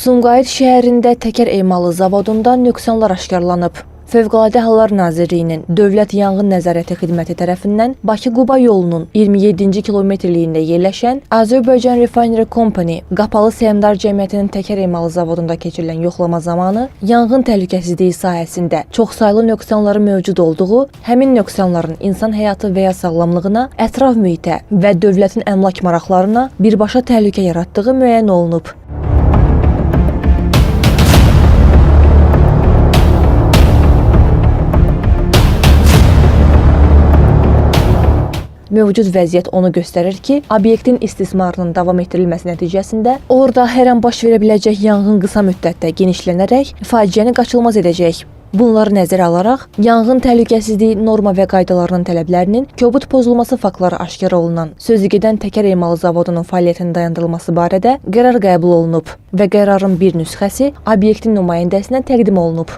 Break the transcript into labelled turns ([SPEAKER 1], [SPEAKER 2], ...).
[SPEAKER 1] Sumqayıt şəhərində təkər emalı zavodunda nöqsanlar aşkarlanıb. Fövqəladə Hallar Nazirliyinin Dövlət Yanğın Nəzarəti Xidməti tərəfindən Bakı-Quba yolunun 27-ci kilometrliyində yerləşən Azərbaycan Refinery Company qapalı səhmdar cəmiyyətinin təkər emalı zavodunda keçirilən yoxlama zamanı yanğın təhlükəsizliyi sahəsində çoxsaylı nöqsanların mövcud olduğu, həmin nöqsanların insan həyatı və ya sağlamlığına, ətraf mühitə və dövlətin əmlak maraqlarına birbaşa təhlükə yaratdığı müəyyən olunub. Mövcud vəziyyət onu göstərir ki, obyektin istismarının davam etdirilməsi nəticəsində orada hər an baş verə biləcək yanğın qısa müddətdə genişlənərək faciəni qaçılmaz edəcək. Bunları nəzərə alaraq, yanğın təhlükəsizliyi norma və qaydalarının tələblərinin kobud pozulması faktları aşkar olunan sözügedən təkər emalı zavodunun fəaliyyətinin dayandırılması barədə qərar qəbul olunub və qərarın bir nüsxəsi obyektin nümayəndəsinə təqdim olunub.